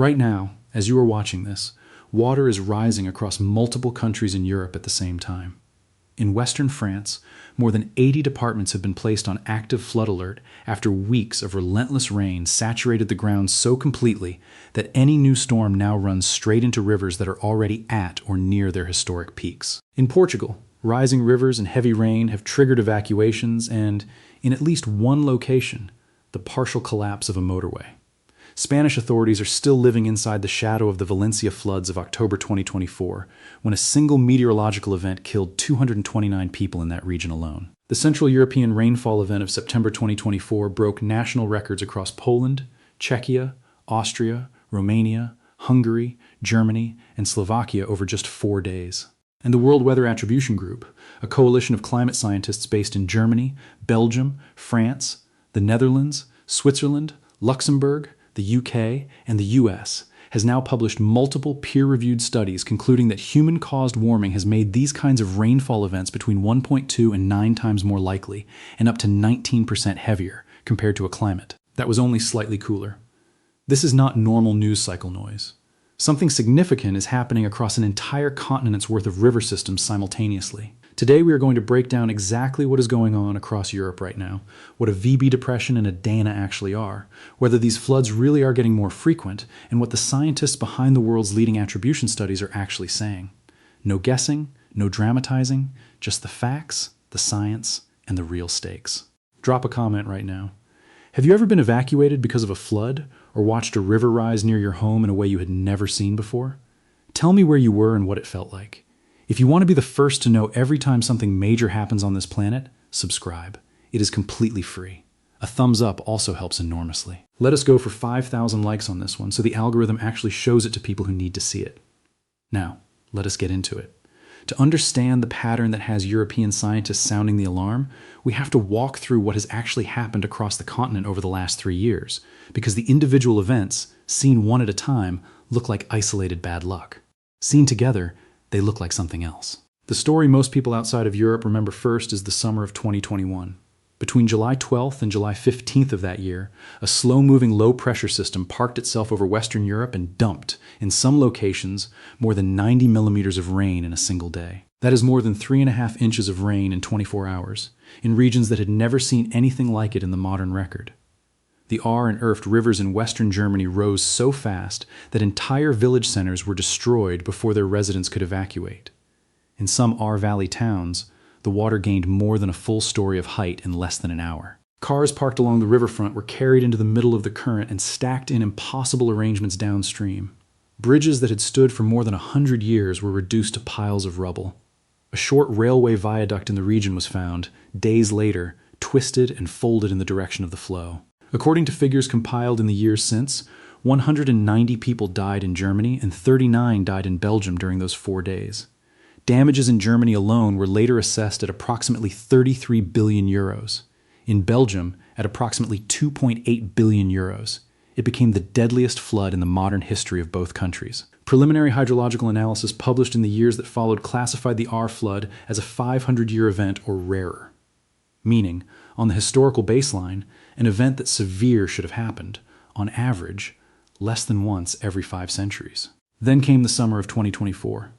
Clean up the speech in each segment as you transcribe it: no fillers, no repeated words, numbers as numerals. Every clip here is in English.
Right now, as you are watching this, water is rising across multiple countries in Europe at the same time. In western France, more than 80 departments have been placed on active flood alert after weeks of relentless rain saturated the ground so completely that any new storm now runs straight into rivers that are already at or near their historic peaks. In Portugal, rising rivers and heavy rain have triggered evacuations and, in at least one location, the partial collapse of a motorway. Spanish authorities are still living inside the shadow of the Valencia floods of October 2024, when a single meteorological event killed 229 people in that region alone. The Central European rainfall event of September 2024 broke national records across Poland, Czechia, Austria, Romania, Hungary, Germany, and Slovakia over just 4 days. And the World Weather Attribution Group, a coalition of climate scientists based in Germany, Belgium, France, the Netherlands, Switzerland, Luxembourg, the UK, and the US, has now published multiple peer-reviewed studies concluding that human-caused warming has made these kinds of rainfall events between 1.2 and 9 times more likely, and up to 19% heavier compared to a climate that was only slightly cooler. This is not normal news cycle noise. Something significant is happening across an entire continent's worth of river systems simultaneously. Today we are going to break down exactly what is going on across Europe right now, what a VB depression and a Dana actually are, whether these floods really are getting more frequent, and what the scientists behind the world's leading attribution studies are actually saying. No guessing, no dramatizing, just the facts, the science, and the real stakes. Drop a comment right now. Have you ever been evacuated because of a flood, or watched a river rise near your home in a way you had never seen before? Tell me where you were and what it felt like. If you want to be the first to know every time something major happens on this planet, subscribe. It is completely free. A thumbs up also helps enormously. Let us go for 5,000 likes on this one so the algorithm actually shows it to people who need to see it. Now, let us get into it. To understand the pattern that has European scientists sounding the alarm, we have to walk through what has actually happened across the continent over the last 3 years, because the individual events, seen one at a time, look like isolated bad luck. Seen together, they look like something else. The story most people outside of Europe remember first is the summer of 2021. Between July 12th and July 15th of that year, a slow-moving low-pressure system parked itself over Western Europe and dumped, in some locations, more than 90 millimeters of rain in a single day. That is more than 3.5 inches of rain in 24 hours, in regions that had never seen anything like it in the modern record. The Ahr and Erft rivers in western Germany rose so fast that entire village centers were destroyed before their residents could evacuate. In some Ahr Valley towns, the water gained more than a full story of height in less than an hour. Cars parked along the riverfront were carried into the middle of the current and stacked in impossible arrangements downstream. Bridges that had stood for more than 100 years were reduced to piles of rubble. A short railway viaduct in the region was found, days later, twisted and folded in the direction of the flow. According to figures compiled in the years since, 190 people died in Germany and 39 died in Belgium during those 4 days. Damages in Germany alone were later assessed at approximately 33 billion euros. In Belgium, at approximately 2.8 billion euros. It became the deadliest flood in the modern history of both countries. Preliminary hydrological analysis published in the years that followed classified the Ahr flood as a 500-year event or rarer. Meaning, on the historical baseline, an event that severe should have happened, on average, less than once every 5 centuries. Then came the summer of 2024.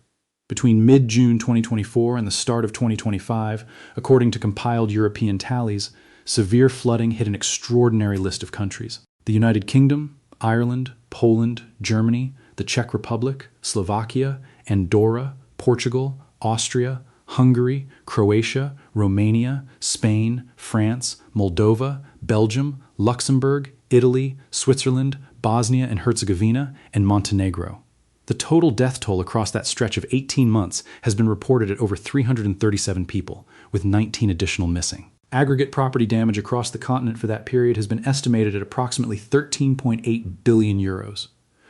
Between mid-June 2024 and the start of 2025, according to compiled European tallies, severe flooding hit an extraordinary list of countries. The United Kingdom, Ireland, Poland, Germany, the Czech Republic, Slovakia, Andorra, Portugal, Austria, Hungary, Croatia, Romania, Spain, France, Moldova, Belgium, Luxembourg, Italy, Switzerland, Bosnia and Herzegovina, and Montenegro. The total death toll across that stretch of 18 months has been reported at over 337 people, with 19 additional missing. Aggregate property damage across the continent for that period has been estimated at approximately 13.8 billion euros.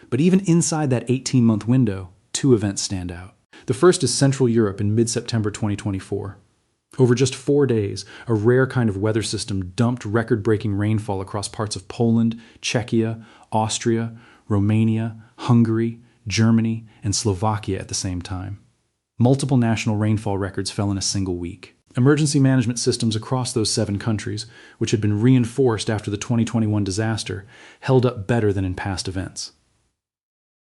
But even inside that 18-month window, 2 events stand out. The first is Central Europe in mid-September 2024. Over just 4 days, a rare kind of weather system dumped record-breaking rainfall across parts of Poland, Czechia, Austria, Romania, Hungary, Germany, and Slovakia at the same time. Multiple national rainfall records fell in a single week. Emergency management systems across those 7 countries, which had been reinforced after the 2021 disaster, held up better than in past events.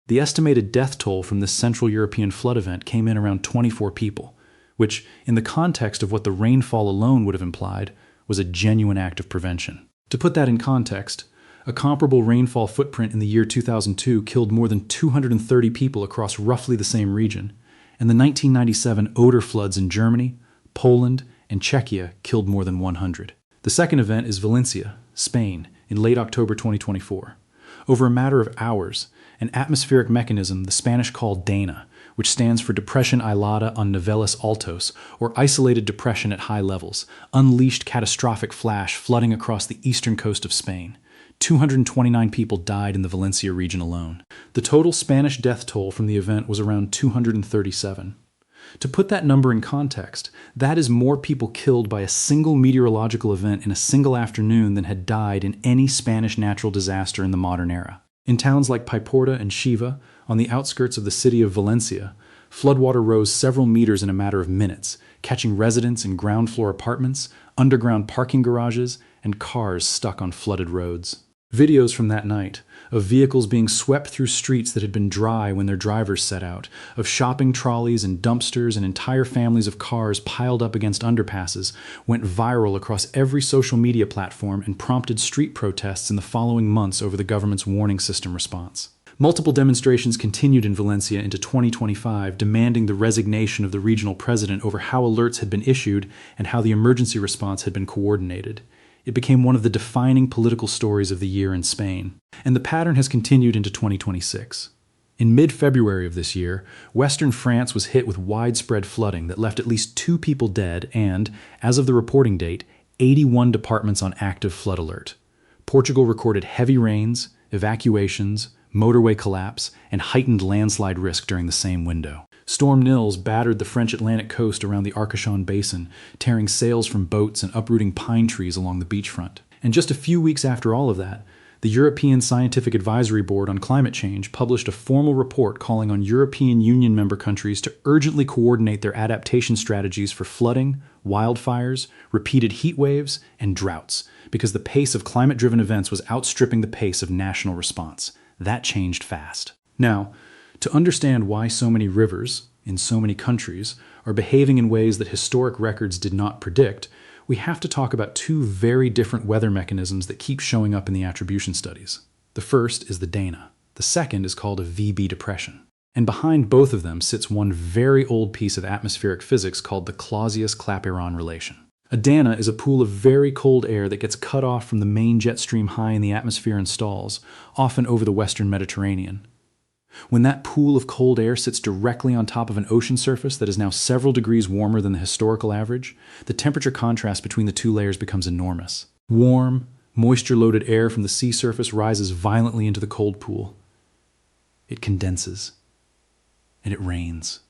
The estimated death toll from this Central European flood event came in around 24 people, which, in the context of what the rainfall alone would have implied, was a genuine act of prevention. To put that in context, a comparable rainfall footprint in the year 2002 killed more than 230 people across roughly the same region, and the 1997 Oder floods in Germany, Poland, and Czechia killed more than 100. The second event is Valencia, Spain, in late October 2024. Over a matter of hours, an atmospheric mechanism the Spanish call DANA, which stands for Depression Aislada on Niveles Altos, or isolated depression at high levels, unleashed catastrophic flash flooding across the eastern coast of Spain. 229 people died in the Valencia region alone. The total Spanish death toll from the event was around 237. To put that number in context, that is more people killed by a single meteorological event in a single afternoon than had died in any Spanish natural disaster in the modern era. In towns like Paiporta and Xiva, on the outskirts of the city of Valencia, floodwater rose several meters in a matter of minutes, catching residents in ground-floor apartments, underground parking garages, and cars stuck on flooded roads. Videos from that night, of vehicles being swept through streets that had been dry when their drivers set out, of shopping trolleys and dumpsters and entire families of cars piled up against underpasses, went viral across every social media platform and prompted street protests in the following months over the government's warning system response. Multiple demonstrations continued in Valencia into 2025, demanding the resignation of the regional president over how alerts had been issued and how the emergency response had been coordinated. It became one of the defining political stories of the year in Spain, and the pattern has continued into 2026. In mid-February of this year, western France was hit with widespread flooding that left at least 2 people dead and, as of the reporting date, 81 departments on active flood alert. Portugal recorded heavy rains, evacuations, motorway collapse, and heightened landslide risk during the same window. Storm Nils battered the French Atlantic coast around the Arcachon Basin, tearing sails from boats and uprooting pine trees along the beachfront. And just a few weeks after all of that, the European Scientific Advisory Board on Climate Change published a formal report calling on European Union member countries to urgently coordinate their adaptation strategies for flooding, wildfires, repeated heat waves, and droughts, because the pace of climate-driven events was outstripping the pace of national response. That changed fast. Now, to understand why so many rivers, in so many countries, are behaving in ways that historic records did not predict, we have to talk about 2 very different weather mechanisms that keep showing up in the attribution studies. The first is the DANA. The second is called a VB depression. And behind both of them sits one very old piece of atmospheric physics called the Clausius-Clapeyron relation. A DANA is a pool of very cold air that gets cut off from the main jet stream high in the atmosphere and stalls, often over the western Mediterranean. When that pool of cold air sits directly on top of an ocean surface that is now several degrees warmer than the historical average, the temperature contrast between the 2 layers becomes enormous. Warm, moisture-loaded air from the sea surface rises violently into the cold pool. It condenses, and it rains.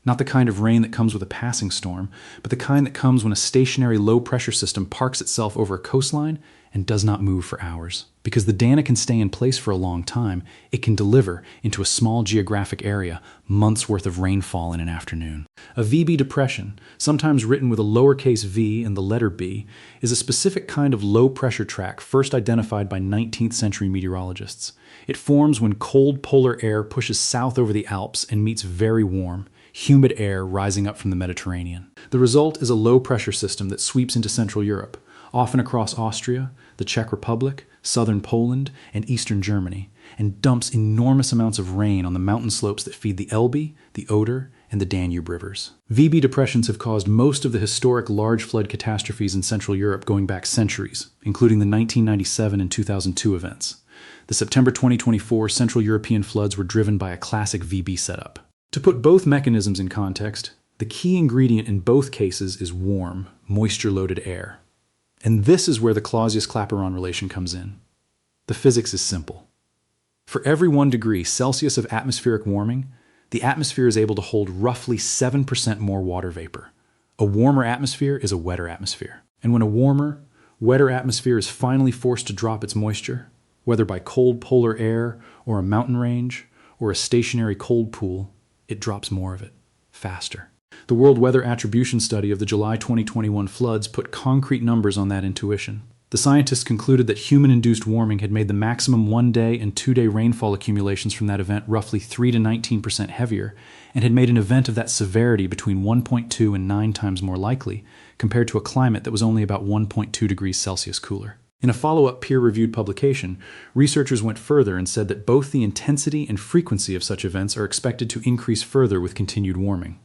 Not the kind of rain that comes with a passing storm, but the kind that comes when a stationary low-pressure system parks itself over a coastline and does not move for hours. Because the DANA can stay in place for a long time, it can deliver, into a small geographic area, months' worth of rainfall in an afternoon. A VB depression, sometimes written with a lowercase v and the letter B, is a specific kind of low-pressure track first identified by 19th century meteorologists. It forms when cold polar air pushes south over the Alps and meets very warm, humid air rising up from the Mediterranean. The result is a low-pressure system that sweeps into Central Europe, often across Austria, the Czech Republic, southern Poland, and eastern Germany, and dumps enormous amounts of rain on the mountain slopes that feed the Elbe, the Oder, and the Danube rivers. VB depressions have caused most of the historic large flood catastrophes in Central Europe going back centuries, including the 1997 and 2002 events. The September 2024 Central European floods were driven by a classic VB setup. To put both mechanisms in context, the key ingredient in both cases is warm, moisture-loaded air. And this is where the Clausius-Clapeyron relation comes in. The physics is simple. For every 1 degree Celsius of atmospheric warming, the atmosphere is able to hold roughly 7% more water vapor. A warmer atmosphere is a wetter atmosphere. And when a warmer, wetter atmosphere is finally forced to drop its moisture, whether by cold polar air or a mountain range or a stationary cold pool, it drops more of it, faster. The World Weather Attribution study of the July 2021 floods put concrete numbers on that intuition. The scientists concluded that human-induced warming had made the maximum 1-day and 2-day rainfall accumulations from that event roughly 3 to 19% heavier, and had made an event of that severity between 1.2 and 9 times more likely, compared to a climate that was only about 1.2 degrees Celsius cooler. In a follow-up peer-reviewed publication, researchers went further and said that both the intensity and frequency of such events are expected to increase further with continued warming.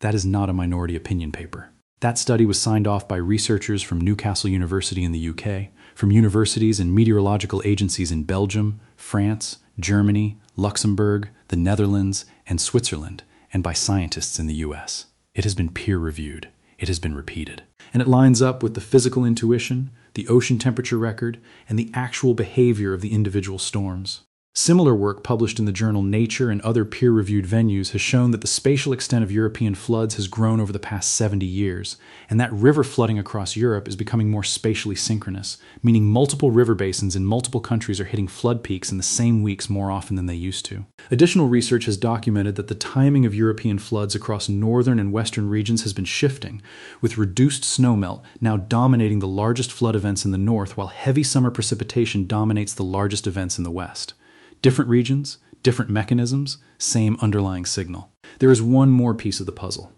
That is not a minority opinion paper. That study was signed off by researchers from Newcastle University in the UK, from universities and meteorological agencies in Belgium, France, Germany, Luxembourg, the Netherlands, and Switzerland, and by scientists in the US. It has been peer-reviewed. It has been repeated. And it lines up with the physical intuition, the ocean temperature record, and the actual behavior of the individual storms. Similar work published in the journal Nature and other peer-reviewed venues has shown that the spatial extent of European floods has grown over the past 70 years, and that river flooding across Europe is becoming more spatially synchronous, meaning multiple river basins in multiple countries are hitting flood peaks in the same weeks more often than they used to. Additional research has documented that the timing of European floods across northern and western regions has been shifting, with reduced snowmelt now dominating the largest flood events in the north, while heavy summer precipitation dominates the largest events in the west. Different regions, different mechanisms, same underlying signal. There is one more piece of the puzzle.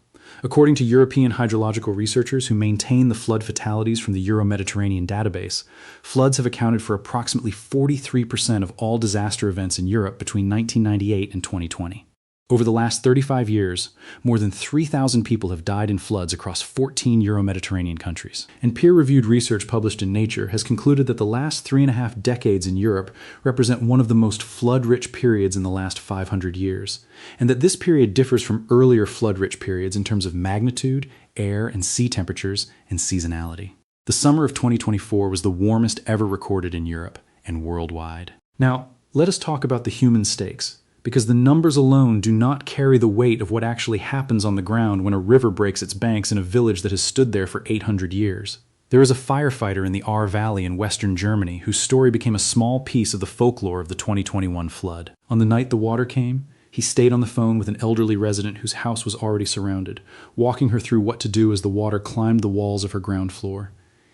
According to European hydrological researchers who maintain the flood fatalities from the Euro-Mediterranean database, floods have accounted for approximately 43% of all disaster events in Europe between 1998 and 2020. Over the last 35 years, more than 3,000 people have died in floods across 14 Euro-Mediterranean countries. And peer-reviewed research published in Nature has concluded that the last 3.5 decades in Europe represent one of the most flood-rich periods in the last 500 years, and that this period differs from earlier flood-rich periods in terms of magnitude, air and sea temperatures, and seasonality. The summer of 2024 was the warmest ever recorded in Europe and worldwide. Now, let us talk about the human stakes, because the numbers alone do not carry the weight of what actually happens on the ground when a river breaks its banks in a village that has stood there for 800 years. There is a firefighter in the Ahr Valley in western Germany whose story became a small piece of the folklore of the 2021 flood. On the night the water came, he stayed on the phone with an elderly resident whose house was already surrounded, walking her through what to do as the water climbed the walls of her ground floor.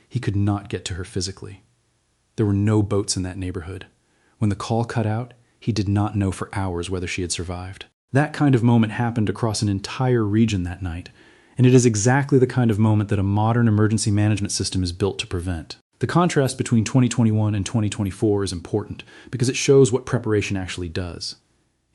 He could not get to her physically. There were no boats in that neighborhood. When the call cut out, he did not know for hours whether she had survived. That kind of moment happened across an entire region that night, and it is exactly the kind of moment that a modern emergency management system is built to prevent. The contrast between 2021 and 2024 is important because it shows what preparation actually does.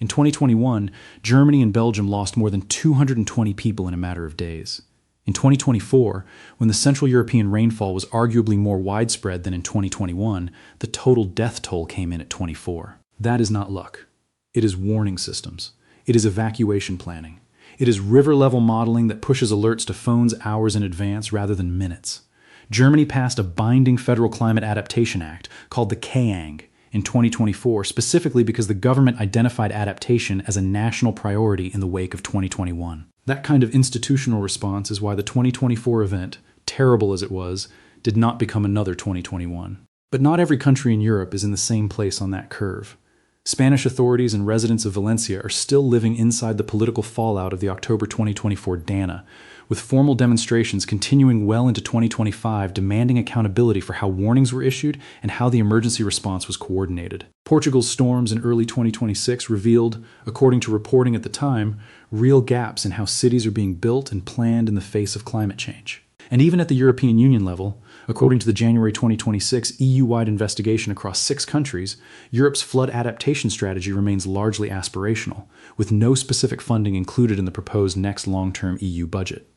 In 2021, Germany and Belgium lost more than 220 people in a matter of days. In 2024, when the Central European rainfall was arguably more widespread than in 2021, the total death toll came in at 24. That is not luck. It is warning systems. It is evacuation planning. It is river-level modeling that pushes alerts to phones hours in advance rather than minutes. Germany passed a binding federal climate adaptation act called the KANG in 2024, specifically because the government identified adaptation as a national priority in the wake of 2021. That kind of institutional response is why the 2024 event, terrible as it was, did not become another 2021. But not every country in Europe is in the same place on that curve. Spanish authorities and residents of Valencia are still living inside the political fallout of the October 2024 DANA, with formal demonstrations continuing well into 2025 demanding accountability for how warnings were issued and how the emergency response was coordinated. Portugal's storms in early 2026 revealed, according to reporting at the time, real gaps in how cities are being built and planned in the face of climate change. And even at the European Union level, according to the January 2026 EU-wide investigation across 6 countries, Europe's flood adaptation strategy remains largely aspirational, with no specific funding included in the proposed next long-term EU budget.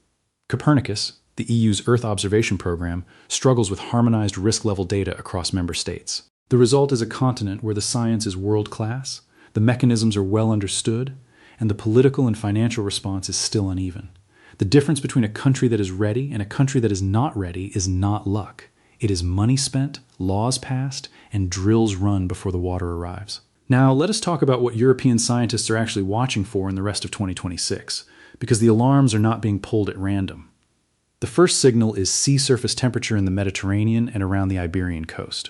Copernicus, the EU's Earth observation program, struggles with harmonized risk-level data across member states. The result is a continent where the science is world-class, the mechanisms are well understood, and the political and financial response is still uneven. The difference between a country that is ready and a country that is not ready is not luck. It is money spent, laws passed, and drills run before the water arrives. Now, let us talk about what European scientists are actually watching for in the rest of 2026, because the alarms are not being pulled at random. The first signal is sea surface temperature in the Mediterranean and around the Iberian coast.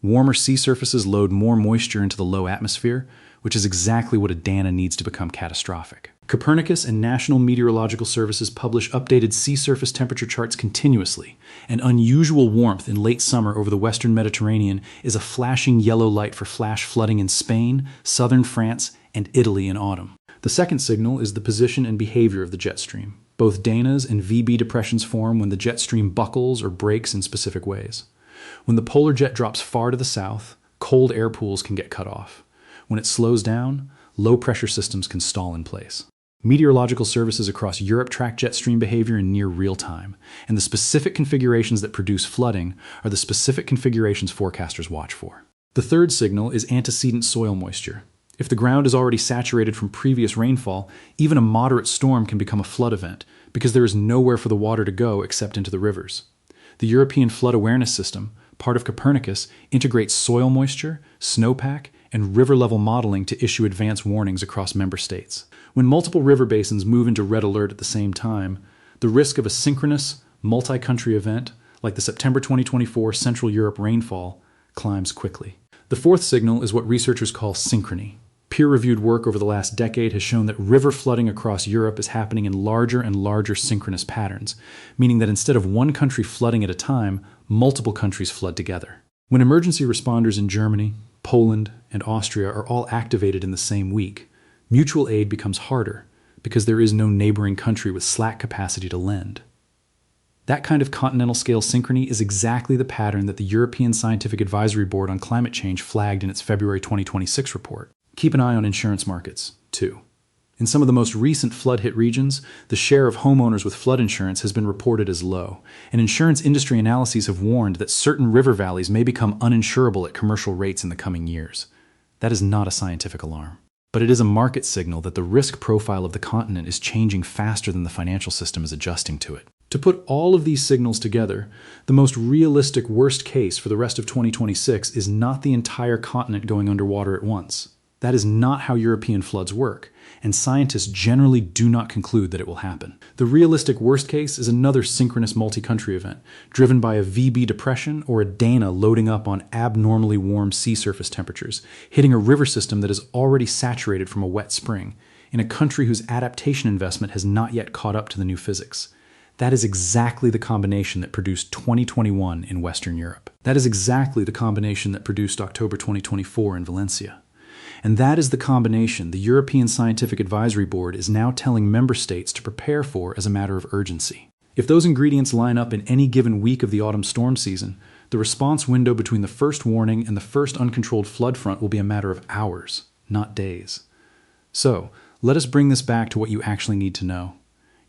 Warmer sea surfaces load more moisture into the low atmosphere, which is exactly what a DANA needs to become catastrophic. Copernicus and National Meteorological Services publish updated sea surface temperature charts continuously, and unusual warmth in late summer over the western Mediterranean is a flashing yellow light for flash flooding in Spain, southern France, and Italy in autumn. The second signal is the position and behavior of the jet stream. Both Dana's and VB depressions form when the jet stream buckles or breaks in specific ways. When the polar jet drops far to the south, cold air pools can get cut off. When it slows down, low-pressure systems can stall in place. Meteorological services across Europe track jet stream behavior in near real time, and the specific configurations that produce flooding are the specific configurations forecasters watch for. The third signal is antecedent soil moisture. If the ground is already saturated from previous rainfall, even a moderate storm can become a flood event because there is nowhere for the water to go except into the rivers. The European Flood Awareness System, part of Copernicus, integrates soil moisture, snowpack, and river-level modeling to issue advance warnings across member states. When multiple river basins move into red alert at the same time, the risk of a synchronous, multi-country event, like the September 2024 Central Europe rainfall, climbs quickly. The fourth signal is what researchers call synchrony. Peer-reviewed work over the last decade has shown that river flooding across Europe is happening in larger and larger synchronous patterns, meaning that instead of one country flooding at a time, multiple countries flood together. When emergency responders in Germany, Poland, and Austria are all activated in the same week, mutual aid becomes harder because there is no neighboring country with slack capacity to lend. That kind of continental-scale synchrony is exactly the pattern that the European Scientific Advisory Board on Climate Change flagged in its February 2026 report. Keep an eye on insurance markets, too. In some of the most recent flood-hit regions, the share of homeowners with flood insurance has been reported as low, and insurance industry analyses have warned that certain river valleys may become uninsurable at commercial rates in the coming years. That is not a scientific alarm, but it is a market signal that the risk profile of the continent is changing faster than the financial system is adjusting to it. To put all of these signals together, the most realistic worst case for the rest of 2026 is not the entire continent going underwater at once. That is not how European floods work, and scientists generally do not conclude that it will happen. The realistic worst case is another synchronous multi-country event, driven by a VB depression or a Dana loading up on abnormally warm sea surface temperatures, hitting a river system that is already saturated from a wet spring, in a country whose adaptation investment has not yet caught up to the new physics. That is exactly the combination that produced 2021 in Western Europe. That is exactly the combination that produced October 2024 in Valencia. And that is the combination the European Scientific Advisory Board is now telling member states to prepare for as a matter of urgency. If those ingredients line up in any given week of the autumn storm season, the response window between the first warning and the first uncontrolled flood front will be a matter of hours, not days. So, let us bring this back to what you actually need to know.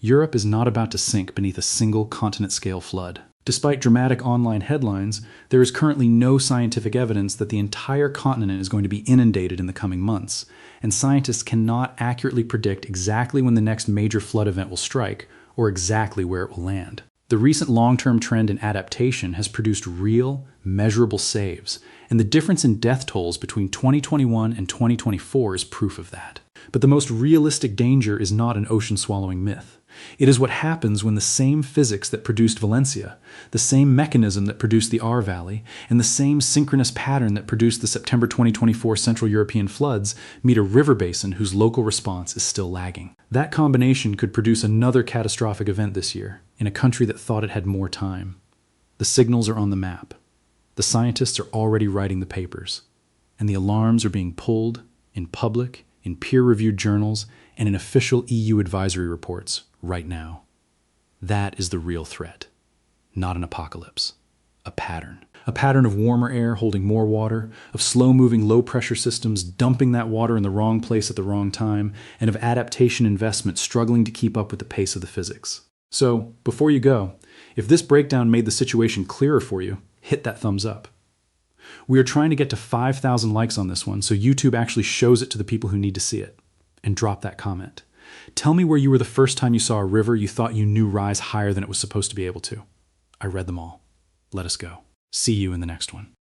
Europe is not about to sink beneath a single continent-scale flood. Despite dramatic online headlines, there is currently no scientific evidence that the entire continent is going to be inundated in the coming months, and scientists cannot accurately predict exactly when the next major flood event will strike, or exactly where it will land. The recent long-term trend in adaptation has produced real, measurable saves, and the difference in death tolls between 2021 and 2024 is proof of that. But the most realistic danger is not an ocean-swallowing myth. It is what happens when the same physics that produced Valencia, the same mechanism that produced the Ahr Valley, and the same synchronous pattern that produced the September 2024 Central European floods meet a river basin whose local response is still lagging. That combination could produce another catastrophic event this year, in a country that thought it had more time. The signals are on the map. The scientists are already writing the papers, and the alarms are being pulled in public, in peer-reviewed journals, and in official EU advisory reports right now. That is the real threat. Not an apocalypse. A pattern. A pattern of warmer air holding more water, of slow-moving low-pressure systems dumping that water in the wrong place at the wrong time, and of adaptation investment struggling to keep up with the pace of the physics. So, before you go, if this breakdown made the situation clearer for you, hit that thumbs up. We are trying to get to 5,000 likes on this one so YouTube actually shows it to the people who need to see it. And drop that comment. Tell me where you were the first time you saw a river you thought you knew rise higher than it was supposed to be able to. I read them all. Let us go. See you in the next one.